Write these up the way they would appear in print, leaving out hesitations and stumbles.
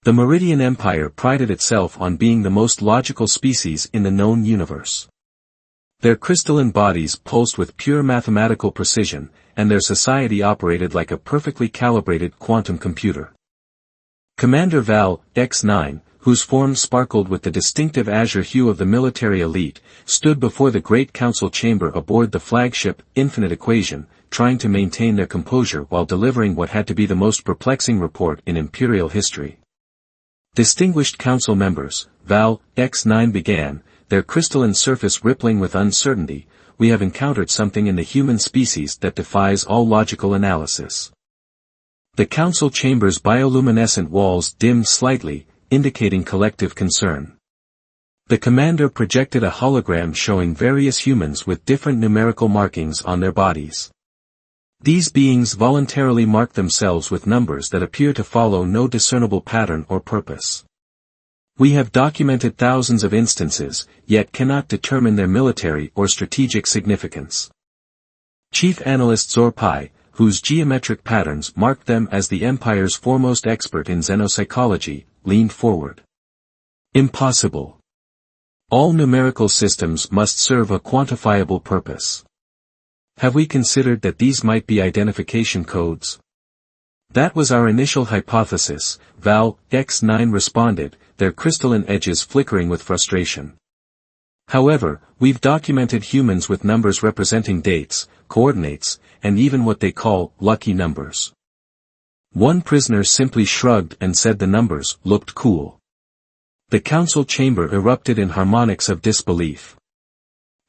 The Meridian Empire prided itself on being the most logical species in the known universe. Their crystalline bodies pulsed with pure mathematical precision, and their society operated like a perfectly calibrated quantum computer. Commander Val, X9, whose form sparkled with the distinctive azure hue of the military elite, stood before the Great Council chamber aboard the flagship, Infinite Equation, trying to maintain their composure while delivering what had to be the most perplexing report in Imperial history. Distinguished council members, Val, X9 began, their crystalline surface rippling with uncertainty, we have encountered something in the human species that defies all logical analysis. The council chamber's bioluminescent walls dimmed slightly, indicating collective concern. The commander projected a hologram showing various humans with different numerical markings on their bodies. These beings voluntarily mark themselves with numbers that appear to follow no discernible pattern or purpose. We have documented thousands of instances, yet cannot determine their military or strategic significance. Chief Analyst Zorpai, whose geometric patterns marked them as the Empire's foremost expert in xenopsychology, leaned forward. Impossible. All numerical systems must serve a quantifiable purpose. Have we considered that these might be identification codes? That was our initial hypothesis, Val, X9 responded, their crystalline edges flickering with frustration. However, we've documented humans with numbers representing dates, coordinates, and even what they call lucky numbers. One prisoner simply shrugged and said the numbers looked cool. The council chamber erupted in harmonics of disbelief.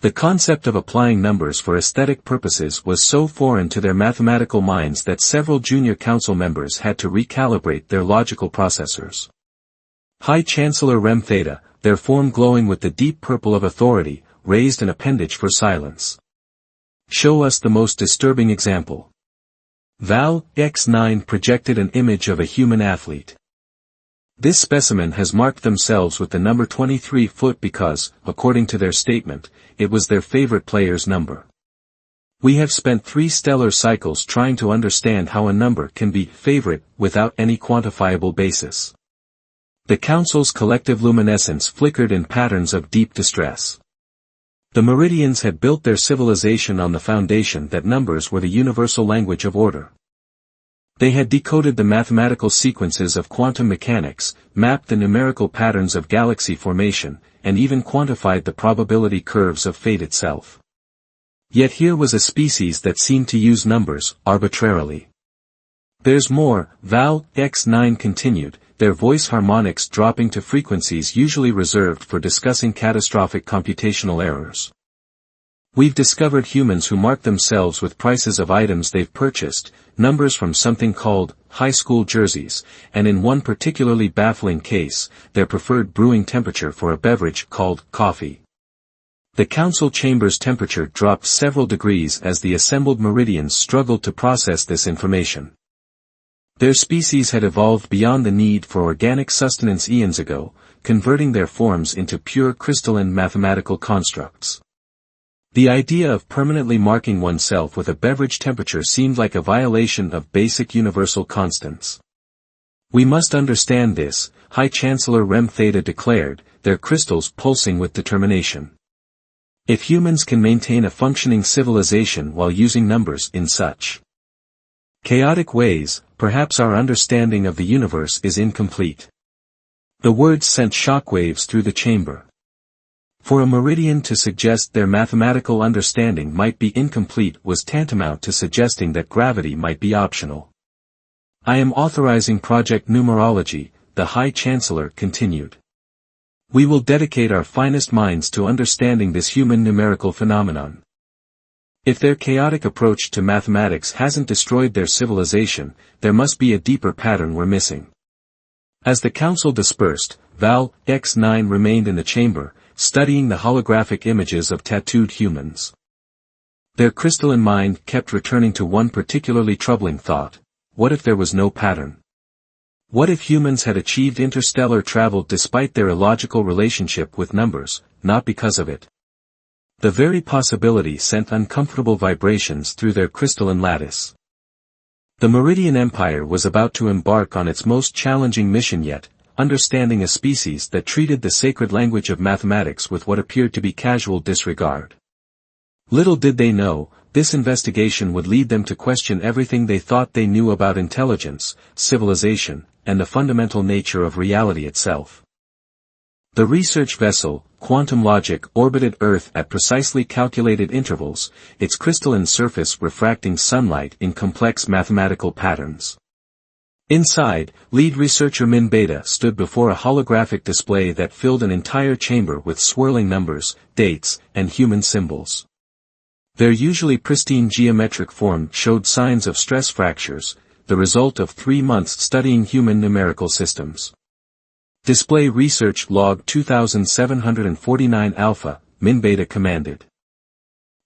The concept of applying numbers for aesthetic purposes was so foreign to their mathematical minds that several junior council members had to recalibrate their logical processors. High Chancellor Rem Theta, their form glowing with the deep purple of authority, raised an appendage for silence. Show us the most disturbing example. Val, X9 projected an image of a human athlete. This specimen has marked themselves with the number 23 foot because, according to their statement, it was their favorite player's number. We have spent 3 stellar cycles trying to understand how a number can be favorite without any quantifiable basis. The council's collective luminescence flickered in patterns of deep distress. The Meridians had built their civilization on the foundation that numbers were the universal language of order. They had decoded the mathematical sequences of quantum mechanics, mapped the numerical patterns of galaxy formation, and even quantified the probability curves of fate itself. Yet here was a species that seemed to use numbers arbitrarily. There's more, Val, X9 continued, their voice harmonics dropping to frequencies usually reserved for discussing catastrophic computational errors. We've discovered humans who mark themselves with prices of items they've purchased, numbers from something called high school jerseys, and in one particularly baffling case, their preferred brewing temperature for a beverage called coffee. The council chamber's temperature dropped several degrees as the assembled Meridians struggled to process this information. Their species had evolved beyond the need for organic sustenance eons ago, converting their forms into pure crystalline mathematical constructs. The idea of permanently marking oneself with a beverage temperature seemed like a violation of basic universal constants. We must understand this, High Chancellor Rem Theta declared, their crystals pulsing with determination. If humans can maintain a functioning civilization while using numbers in such chaotic ways, perhaps our understanding of the universe is incomplete. The words sent shockwaves through the chamber. For a Meridian to suggest their mathematical understanding might be incomplete was tantamount to suggesting that gravity might be optional. I am authorizing Project Numerology, the High Chancellor continued. We will dedicate our finest minds to understanding this human numerical phenomenon. If their chaotic approach to mathematics hasn't destroyed their civilization, there must be a deeper pattern we're missing. As the council dispersed, Val, X9 remained in the chamber, studying the holographic images of tattooed humans. Their crystalline mind kept returning to one particularly troubling thought: what if there was no pattern? What if humans had achieved interstellar travel despite their illogical relationship with numbers, not because of it? The very possibility sent uncomfortable vibrations through their crystalline lattice. The Meridian Empire was about to embark on its most challenging mission yet, understanding a species that treated the sacred language of mathematics with what appeared to be casual disregard. Little did they know, this investigation would lead them to question everything they thought they knew about intelligence, civilization, and the fundamental nature of reality itself. The research vessel, Quantum Logic, orbited Earth at precisely calculated intervals, its crystalline surface refracting sunlight in complex mathematical patterns. Inside, lead researcher Min Beta stood before a holographic display that filled an entire chamber with swirling numbers, dates, and human symbols. Their usually pristine geometric form showed signs of stress fractures, the result of 3 months studying human numerical systems. Display Research Log 2749 Alpha, Min Beta commanded.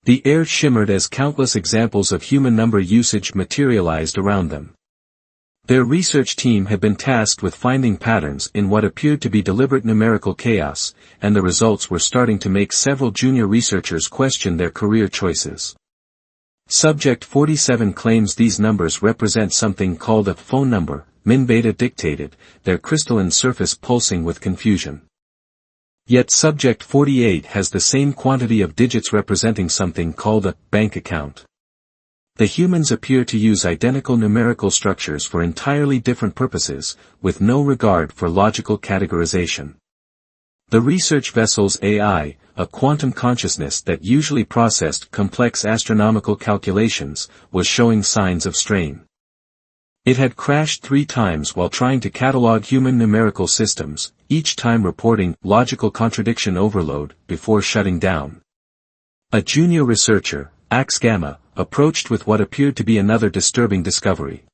The air shimmered as countless examples of human number usage materialized around them. Their research team had been tasked with finding patterns in what appeared to be deliberate numerical chaos, and the results were starting to make several junior researchers question their career choices. Subject 47 claims these numbers represent something called a phone number, Min Beta dictated, their crystalline surface pulsing with confusion. Yet Subject 48 has the same quantity of digits representing something called a bank account. The humans appear to use identical numerical structures for entirely different purposes, with no regard for logical categorization. The research vessel's AI, a quantum consciousness that usually processed complex astronomical calculations, was showing signs of strain. It had crashed 3 times while trying to catalog human numerical systems, each time reporting logical contradiction overload before shutting down. A junior researcher, Ax Gamma, approached with what appeared to be another disturbing discovery.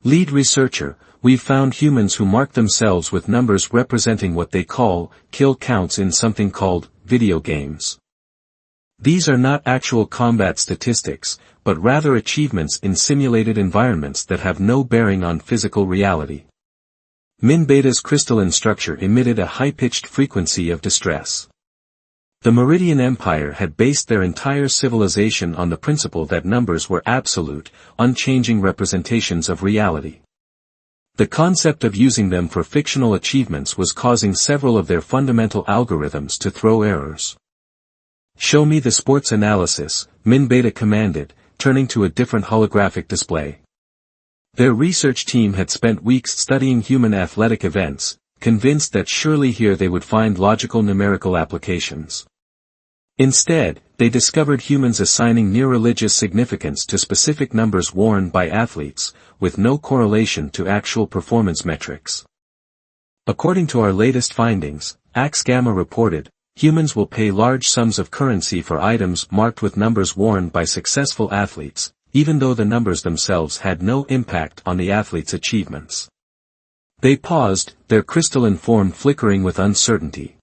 Lead researcher, we've found humans who mark themselves with numbers representing what they call kill counts in something called video games. These are not actual combat statistics, but rather achievements in simulated environments that have no bearing on physical reality. Min Beta's crystalline structure emitted a high-pitched frequency of distress. The Meridian Empire had based their entire civilization on the principle that numbers were absolute, unchanging representations of reality. The concept of using them for fictional achievements was causing several of their fundamental algorithms to throw errors. Show me the sports analysis, Min Beta commanded, turning to a different holographic display. Their research team had spent weeks studying human athletic events, convinced that surely here they would find logical numerical applications. Instead, they discovered humans assigning near-religious significance to specific numbers worn by athletes, with no correlation to actual performance metrics. According to our latest findings, Ax Gamma reported, humans will pay large sums of currency for items marked with numbers worn by successful athletes, even though the numbers themselves had no impact on the athlete's achievements. They paused, their crystalline form flickering with uncertainty.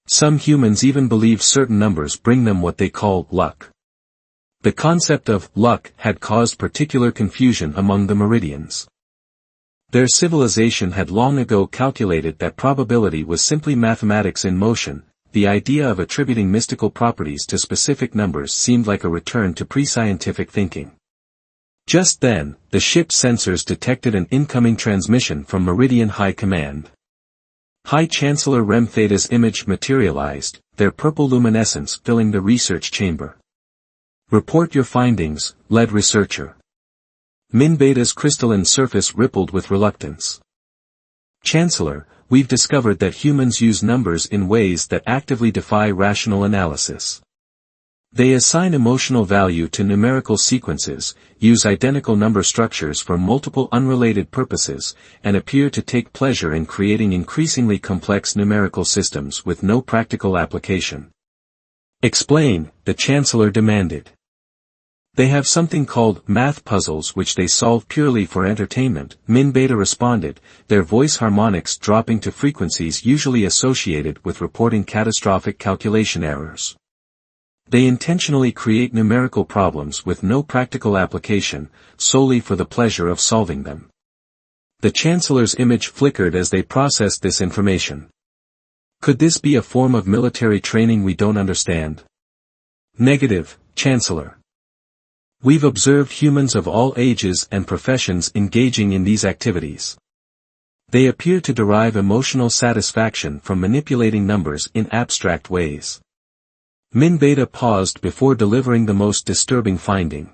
Some humans even believe certain numbers bring them what they call luck. The concept of luck had caused particular confusion among the Meridians. Their civilization had long ago calculated that probability was simply mathematics in motion. The idea of attributing mystical properties to specific numbers seemed like a return to pre-scientific thinking. Just then, the ship's sensors detected an incoming transmission from Meridian High Command. High Chancellor Rem Theta's image materialized, their purple luminescence filling the research chamber. Report your findings, lead researcher. Min Beta's crystalline surface rippled with reluctance. Chancellor, we've discovered that humans use numbers in ways that actively defy rational analysis. They assign emotional value to numerical sequences, use identical number structures for multiple unrelated purposes, and appear to take pleasure in creating increasingly complex numerical systems with no practical application. Explain, the Chancellor demanded. They have something called math puzzles which they solve purely for entertainment, Min Beta responded, their voice harmonics dropping to frequencies usually associated with reporting catastrophic calculation errors. They intentionally create numerical problems with no practical application, solely for the pleasure of solving them. The Chancellor's image flickered as they processed this information. Could this be a form of military training we don't understand? Negative, Chancellor. We've observed humans of all ages and professions engaging in these activities. They appear to derive emotional satisfaction from manipulating numbers in abstract ways. Min Beta paused before delivering the most disturbing finding.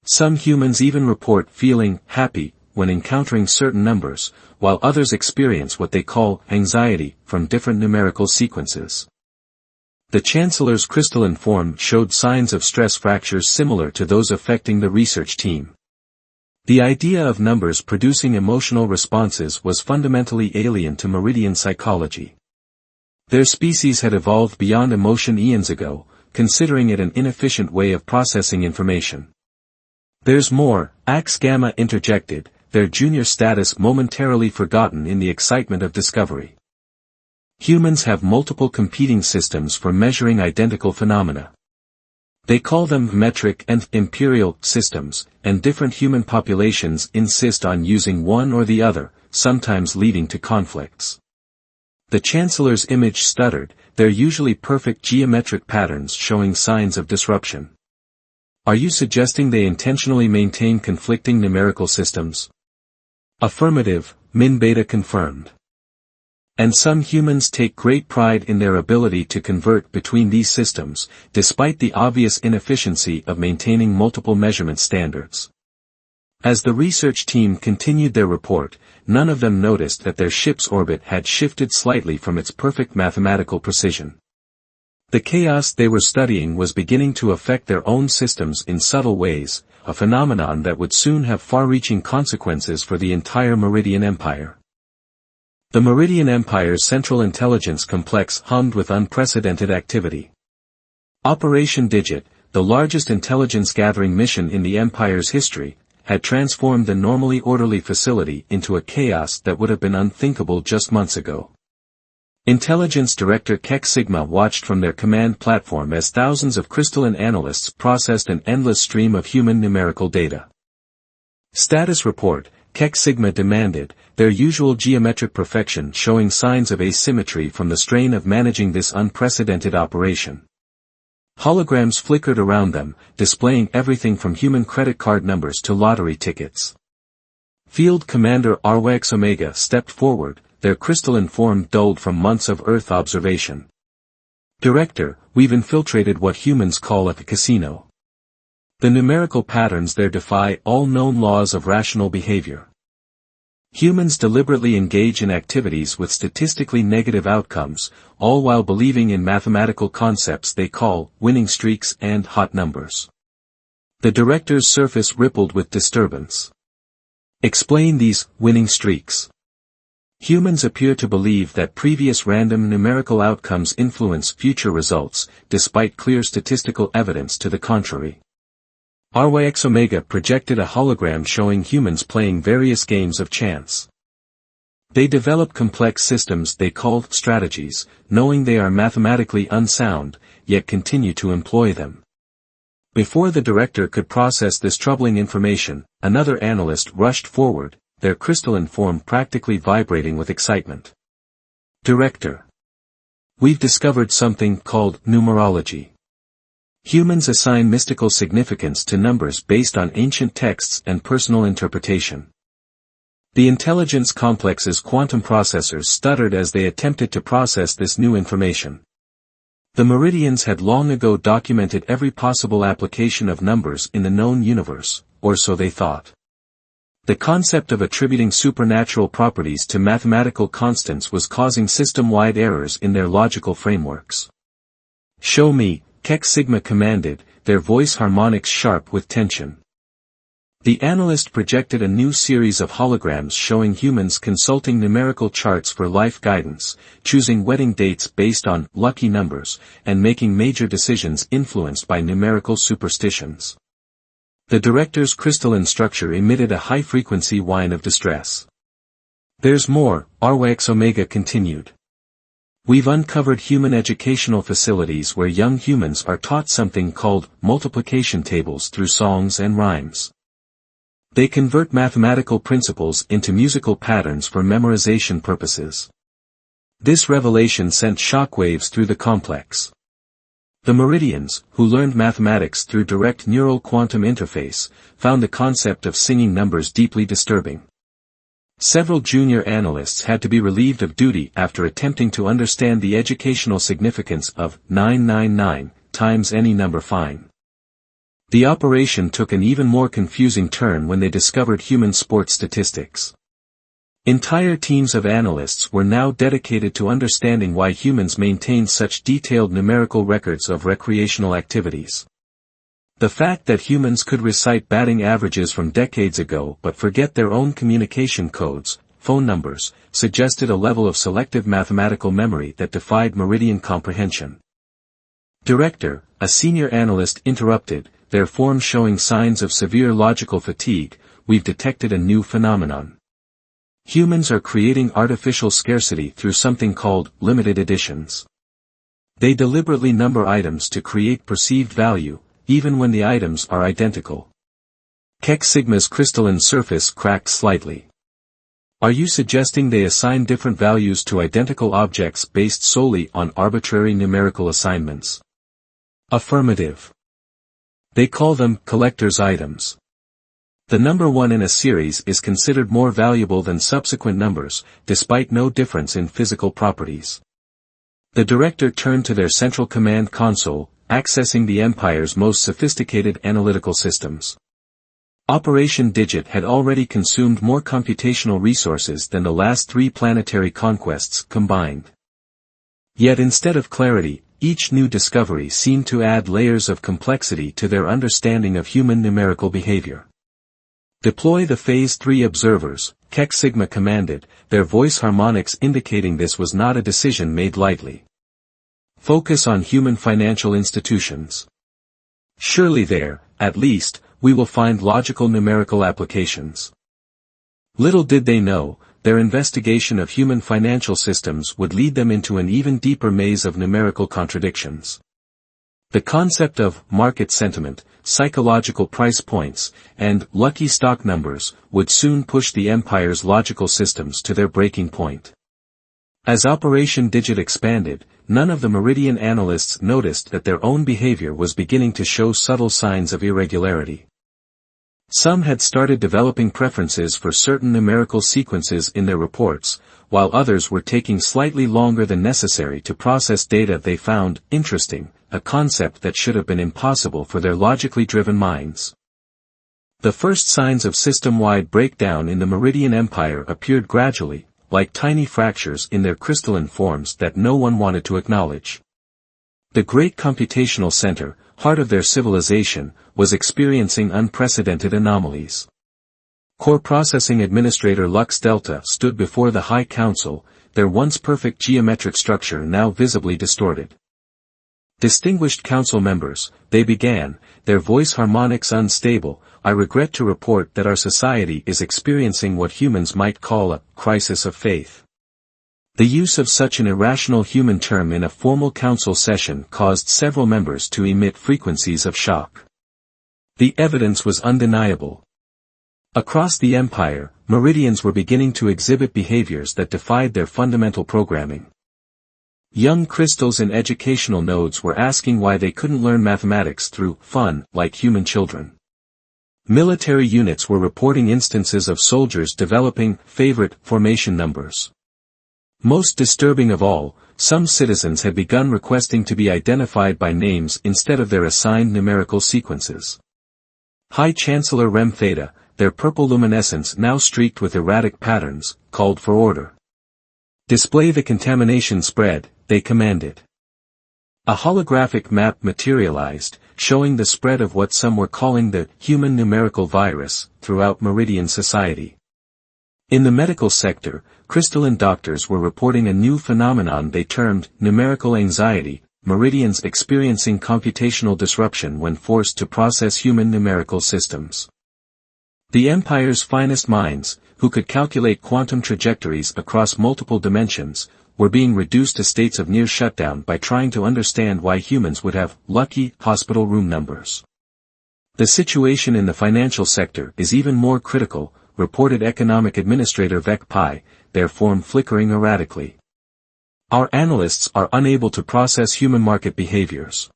Some humans even report feeling happy when encountering certain numbers, while others experience what they call anxiety from different numerical sequences. The Chancellor's crystalline form showed signs of stress fractures similar to those affecting the research team. The idea of numbers producing emotional responses was fundamentally alien to Meridian psychology. Their species had evolved beyond emotion eons ago, considering it an inefficient way of processing information. There's more, Ax Gamma interjected, their junior status momentarily forgotten in the excitement of discovery. Humans have multiple competing systems for measuring identical phenomena. They call them metric and imperial systems, and different human populations insist on using one or the other, sometimes leading to conflicts. The Chancellor's image stuttered, they're usually perfect geometric patterns showing signs of disruption. Are you suggesting they intentionally maintain conflicting numerical systems? Affirmative, Min Beta confirmed. And some humans take great pride in their ability to convert between these systems, despite the obvious inefficiency of maintaining multiple measurement standards. As the research team continued their report, none of them noticed that their ship's orbit had shifted slightly from its perfect mathematical precision. The chaos they were studying was beginning to affect their own systems in subtle ways, a phenomenon that would soon have far-reaching consequences for the entire Meridian Empire. The Meridian Empire's central intelligence complex hummed with unprecedented activity. Operation Digit, the largest intelligence-gathering mission in the Empire's history, had transformed the normally orderly facility into a chaos that would have been unthinkable just months ago. Intelligence Director Keck Sigma watched from their command platform as thousands of crystalline analysts processed an endless stream of human numerical data. Status report, Keck Sigma demanded, their usual geometric perfection showing signs of asymmetry from the strain of managing this unprecedented operation. Holograms flickered around them, displaying everything from human credit card numbers to lottery tickets. Field Commander Arwax Omega stepped forward, their crystalline form dulled from months of Earth observation. Director, we've infiltrated what humans call a casino. The numerical patterns there defy all known laws of rational behavior. Humans deliberately engage in activities with statistically negative outcomes, all while believing in mathematical concepts they call winning streaks and hot numbers. The director's surface rippled with disturbance. Explain these winning streaks. Humans appear to believe that previous random numerical outcomes influence future results, despite clear statistical evidence to the contrary. RYX Omega projected a hologram showing humans playing various games of chance. They develop complex systems they call strategies, knowing they are mathematically unsound, yet continue to employ them. Before the director could process this troubling information, another analyst rushed forward, their crystalline form practically vibrating with excitement. Director. We've discovered something called numerology. Humans assign mystical significance to numbers based on ancient texts and personal interpretation. The intelligence complex's quantum processors stuttered as they attempted to process this new information. The Meridians had long ago documented every possible application of numbers in the known universe, or so they thought. The concept of attributing supernatural properties to mathematical constants was causing system-wide errors in their logical frameworks. Show me, Keck Sigma commanded, their voice harmonics sharp with tension. The analyst projected a new series of holograms showing humans consulting numerical charts for life guidance, choosing wedding dates based on lucky numbers, and making major decisions influenced by numerical superstitions. The director's crystalline structure emitted a high-frequency whine of distress. There's more, RYX Omega continued. We've uncovered human educational facilities where young humans are taught something called multiplication tables through songs and rhymes. They convert mathematical principles into musical patterns for memorization purposes. This revelation sent shockwaves through the complex. The Meridians, who learned mathematics through direct neural quantum interface, found the concept of singing numbers deeply disturbing. Several junior analysts had to be relieved of duty after attempting to understand the educational significance of 999 times any number fine. The operation took an even more confusing turn when they discovered human sports statistics. Entire teams of analysts were now dedicated to understanding why humans maintain such detailed numerical records of recreational activities. The fact that humans could recite batting averages from decades ago but forget their own communication codes, phone numbers, suggested a level of selective mathematical memory that defied meridian comprehension. Director, a senior analyst interrupted, their form showing signs of severe logical fatigue. We've detected a new phenomenon. Humans are creating artificial scarcity through something called limited editions. They deliberately number items to create perceived value, even when the items are identical. Keck Sigma's crystalline surface cracked slightly. Are you suggesting they assign different values to identical objects based solely on arbitrary numerical assignments? Affirmative. They call them collector's items. The number 1 in a series is considered more valuable than subsequent numbers, despite no difference in physical properties. The director turned to their central command console, accessing the Empire's most sophisticated analytical systems. Operation Digit had already consumed more computational resources than the last 3 planetary conquests combined. Yet instead of clarity, each new discovery seemed to add layers of complexity to their understanding of human numerical behavior. Deploy the Phase 3 observers, Keck Sigma commanded, their voice harmonics indicating this was not a decision made lightly. Focus on human financial institutions. Surely there, at least, we will find logical numerical applications. Little did they know, their investigation of human financial systems would lead them into an even deeper maze of numerical contradictions. The concept of market sentiment, psychological price points, and lucky stock numbers would soon push the Empire's logical systems to their breaking point. As Operation Digit expanded, none of the Meridian analysts noticed that their own behavior was beginning to show subtle signs of irregularity. Some had started developing preferences for certain numerical sequences in their reports, while others were taking slightly longer than necessary to process data they found interesting, a concept that should have been impossible for their logically driven minds. The first signs of system-wide breakdown in the Meridian Empire appeared gradually, like tiny fractures in their crystalline forms that no one wanted to acknowledge. The great computational center, heart of their civilization, was experiencing unprecedented anomalies. Core Processing Administrator Lux Delta stood before the High Council, their once perfect geometric structure now visibly distorted. Distinguished council members, they began, their voice harmonics unstable, I regret to report that our society is experiencing what humans might call a crisis of faith. The use of such an irrational human term in a formal council session caused several members to emit frequencies of shock. The evidence was undeniable. Across the Empire, Meridians were beginning to exhibit behaviors that defied their fundamental programming. Young crystals in educational nodes were asking why they couldn't learn mathematics through fun like human children. Military units were reporting instances of soldiers developing favorite formation numbers. Most disturbing of all, some citizens had begun requesting to be identified by names instead of their assigned numerical sequences. High Chancellor Rem Theta, their purple luminescence now streaked with erratic patterns, called for order. Display the contamination spread, they commanded. A holographic map materialized, showing the spread of what some were calling the human numerical virus throughout Meridian society. In the medical sector, crystalline doctors were reporting a new phenomenon they termed numerical anxiety, Meridians experiencing computational disruption when forced to process human numerical systems. The Empire's finest minds, who could calculate quantum trajectories across multiple dimensions, were being reduced to states of near shutdown by trying to understand why humans would have lucky hospital room numbers. The situation in the financial sector is even more critical, reported Economic Administrator Vec Pi, their form flickering erratically. Our analysts are unable to process human market behaviors.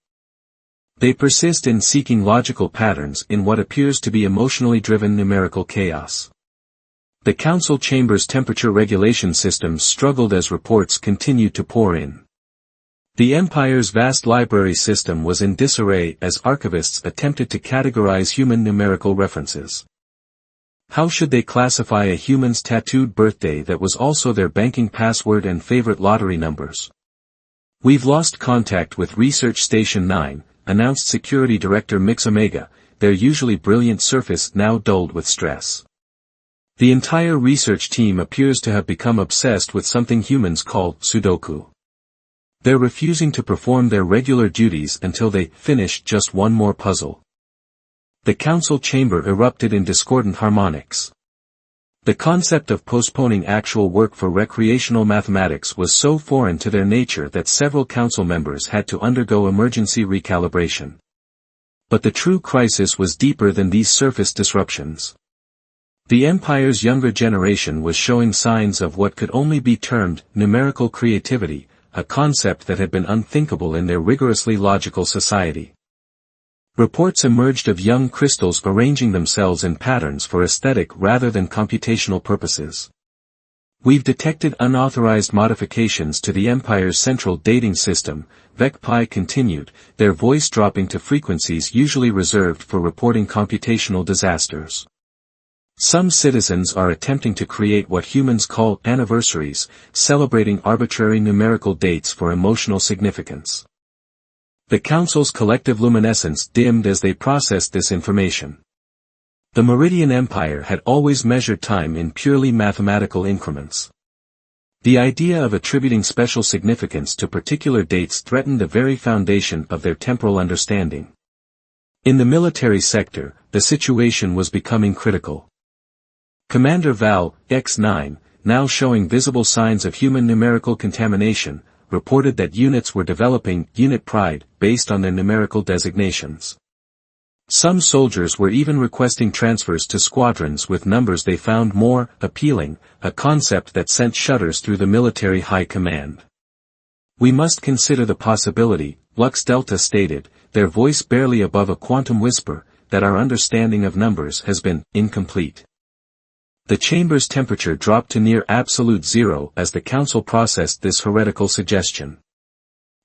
They persist in seeking logical patterns in what appears to be emotionally driven numerical chaos. The council chamber's temperature regulation systems struggled as reports continued to pour in. The Empire's vast library system was in disarray as archivists attempted to categorize human numerical references. How should they classify a human's tattooed birthday that was also their banking password and favorite lottery numbers? "We've lost contact with Research Station 9, announced Security Director Mix Omega, their usually brilliant surface now dulled with stress. The entire research team appears to have become obsessed with something humans call Sudoku. They're refusing to perform their regular duties until they finish just one more puzzle." The council chamber erupted in discordant harmonics. The concept of postponing actual work for recreational mathematics was so foreign to their nature that several council members had to undergo emergency recalibration. But the true crisis was deeper than these surface disruptions. The Empire's younger generation was showing signs of what could only be termed numerical creativity, a concept that had been unthinkable in their rigorously logical society. Reports emerged of young crystals arranging themselves in patterns for aesthetic rather than computational purposes. "We've detected unauthorized modifications to the Empire's central dating system," VecPi continued, their voice dropping to frequencies usually reserved for reporting computational disasters. "Some citizens are attempting to create what humans call anniversaries, celebrating arbitrary numerical dates for emotional significance." The council's collective luminescence dimmed as they processed this information. The Meridian Empire had always measured time in purely mathematical increments. The idea of attributing special significance to particular dates threatened the very foundation of their temporal understanding. In the military sector, the situation was becoming critical. Commander Val, X9, now showing visible signs of human numerical contamination, reported that units were developing unit pride based on their numerical designations. Some soldiers were even requesting transfers to squadrons with numbers they found more appealing, a concept that sent shudders through the military high command. "We must consider the possibility," Lux Delta stated, their voice barely above a quantum whisper, "that our understanding of numbers has been incomplete." The chamber's temperature dropped to near absolute zero as the council processed this heretical suggestion.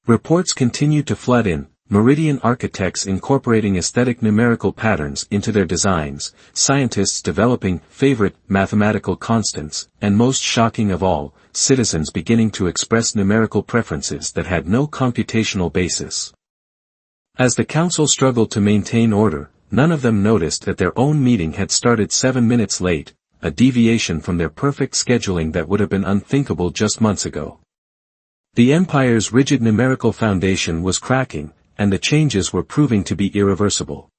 Reports continued to flood in, Meridian architects incorporating aesthetic numerical patterns into their designs, scientists developing favorite mathematical constants, and most shocking of all, citizens beginning to express numerical preferences that had no computational basis. As the council struggled to maintain order, none of them noticed that their own meeting had started 7 minutes late, a deviation from their perfect scheduling that would have been unthinkable just months ago. The Empire's rigid numerical foundation was cracking, and the changes were proving to be irreversible.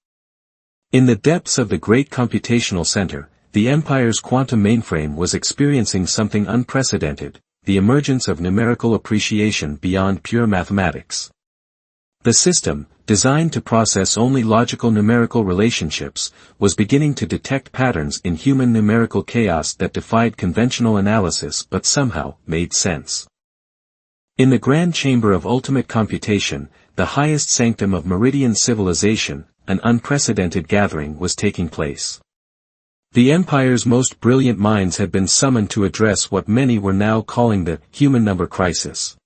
In the depths of the great computational center, the Empire's quantum mainframe was experiencing something unprecedented, the emergence of numerical appreciation beyond pure mathematics. The system, designed to process only logical numerical relationships, was beginning to detect patterns in human numerical chaos that defied conventional analysis but somehow made sense. In the grand chamber of ultimate computation, the highest sanctum of Meridian civilization, an unprecedented gathering was taking place. The Empire's most brilliant minds had been summoned to address what many were now calling the human number crisis.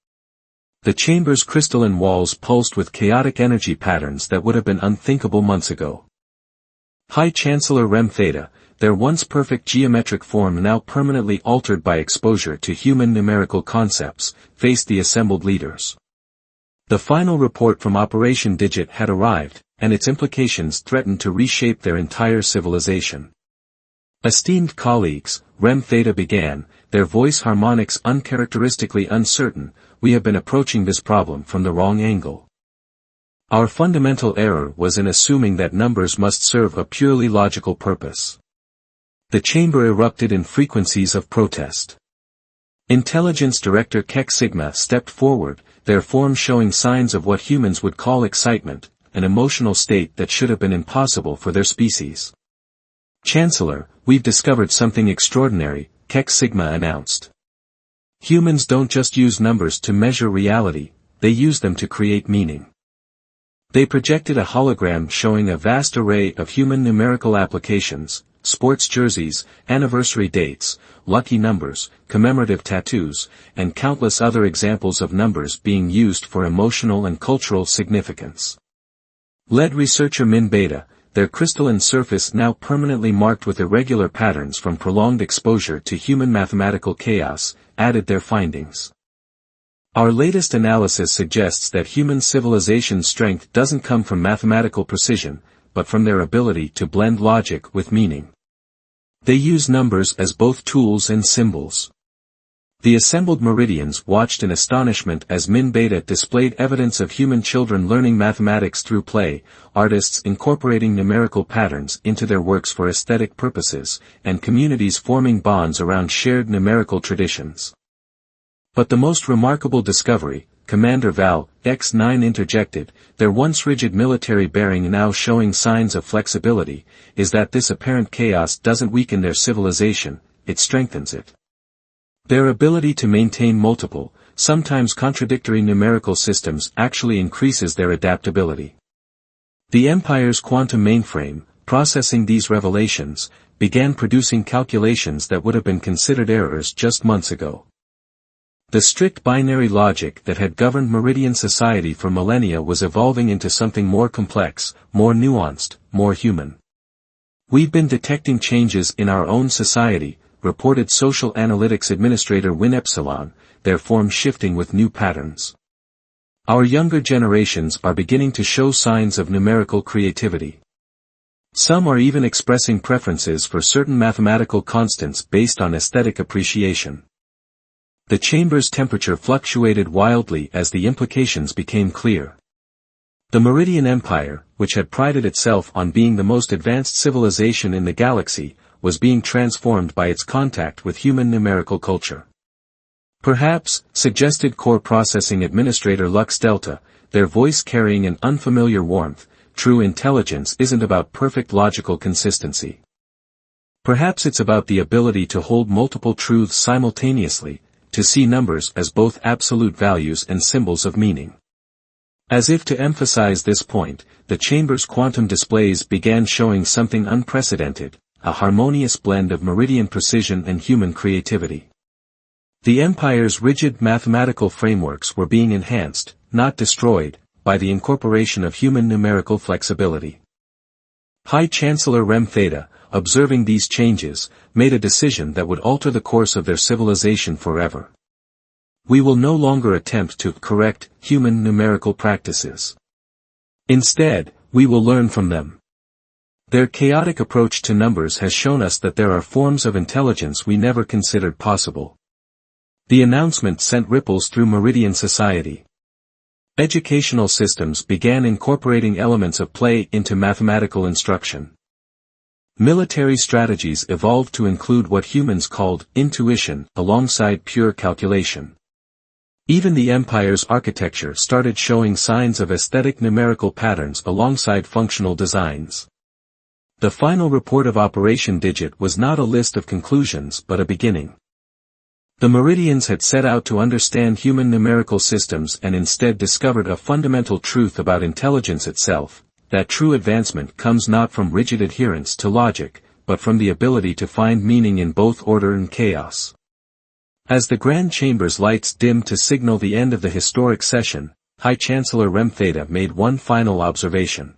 The chamber's crystalline walls pulsed with chaotic energy patterns that would have been unthinkable months ago. High Chancellor Rem Theta, their once perfect geometric form now permanently altered by exposure to human numerical concepts, faced the assembled leaders. The final report from Operation Digit had arrived, and its implications threatened to reshape their entire civilization. "Esteemed colleagues," Rem Theta began, their voice harmonics uncharacteristically uncertain, "we have been approaching this problem from the wrong angle. Our fundamental error was in assuming that numbers must serve a purely logical purpose." The chamber erupted in frequencies of protest. Intelligence Director Keck Sigma stepped forward, their form showing signs of what humans would call excitement, an emotional state that should have been impossible for their species. "Chancellor, we've discovered something extraordinary," Keck Sigma announced. "Humans don't just use numbers to measure reality, they use them to create meaning." They projected a hologram showing a vast array of human numerical applications, sports jerseys, anniversary dates, lucky numbers, commemorative tattoos, and countless other examples of numbers being used for emotional and cultural significance. Lead researcher Min Beta, their crystalline surface now permanently marked with irregular patterns from prolonged exposure to human mathematical chaos, added their findings. Our latest analysis suggests that human civilization's strength doesn't come from mathematical precision, but from their ability to blend logic with meaning. They use numbers as both tools and symbols. The assembled Meridians watched in astonishment as Min Beta displayed evidence of human children learning mathematics through play, artists incorporating numerical patterns into their works for aesthetic purposes, and communities forming bonds around shared numerical traditions. But the most remarkable discovery, Commander Val, X9 interjected, their once rigid military bearing now showing signs of flexibility, is that this apparent chaos doesn't weaken their civilization, it strengthens it. Their ability to maintain multiple, sometimes contradictory numerical systems actually increases their adaptability. The Empire's quantum mainframe, processing these revelations, began producing calculations that would have been considered errors just months ago. The strict binary logic that had governed Meridian society for millennia was evolving into something more complex, more nuanced, more human. We've been detecting changes in our own society, reported Social Analytics Administrator Win Epsilon, their form shifting with new patterns. Our younger generations are beginning to show signs of numerical creativity. Some are even expressing preferences for certain mathematical constants based on aesthetic appreciation. The chamber's temperature fluctuated wildly as the implications became clear. The Meridian Empire, which had prided itself on being the most advanced civilization in the galaxy, was being transformed by its contact with human numerical culture. Perhaps, suggested Core Processing Administrator Lux Delta, their voice carrying an unfamiliar warmth, true intelligence isn't about perfect logical consistency. Perhaps it's about the ability to hold multiple truths simultaneously, to see numbers as both absolute values and symbols of meaning. As if to emphasize this point, the chamber's quantum displays began showing something unprecedented, a harmonious blend of meridian precision and human creativity. The Empire's rigid mathematical frameworks were being enhanced, not destroyed, by the incorporation of human numerical flexibility. High Chancellor Rem Theta, observing these changes, made a decision that would alter the course of their civilization forever. We will no longer attempt to correct human numerical practices. Instead, we will learn from them. Their chaotic approach to numbers has shown us that there are forms of intelligence we never considered possible. The announcement sent ripples through Meridian society. Educational systems began incorporating elements of play into mathematical instruction. Military strategies evolved to include what humans called intuition alongside pure calculation. Even the Empire's architecture started showing signs of aesthetic numerical patterns alongside functional designs. The final report of Operation Digit was not a list of conclusions but a beginning. The Meridians had set out to understand human numerical systems and instead discovered a fundamental truth about intelligence itself, that true advancement comes not from rigid adherence to logic, but from the ability to find meaning in both order and chaos. As the Grand Chamber's lights dimmed to signal the end of the historic session, High Chancellor Rem Theta made one final observation.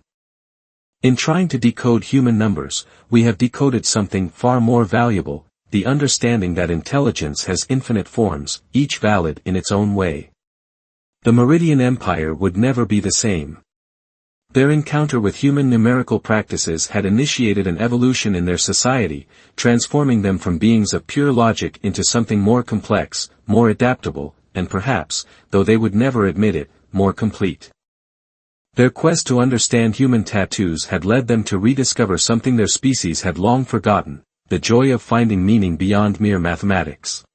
In trying to decode human numbers, we have decoded something far more valuable, the understanding that intelligence has infinite forms, each valid in its own way. The Meridian Empire would never be the same. Their encounter with human numerical practices had initiated an evolution in their society, transforming them from beings of pure logic into something more complex, more adaptable, and perhaps, though they would never admit it, more complete. Their quest to understand human tattoos had led them to rediscover something their species had long forgotten, the joy of finding meaning beyond mere mathematics.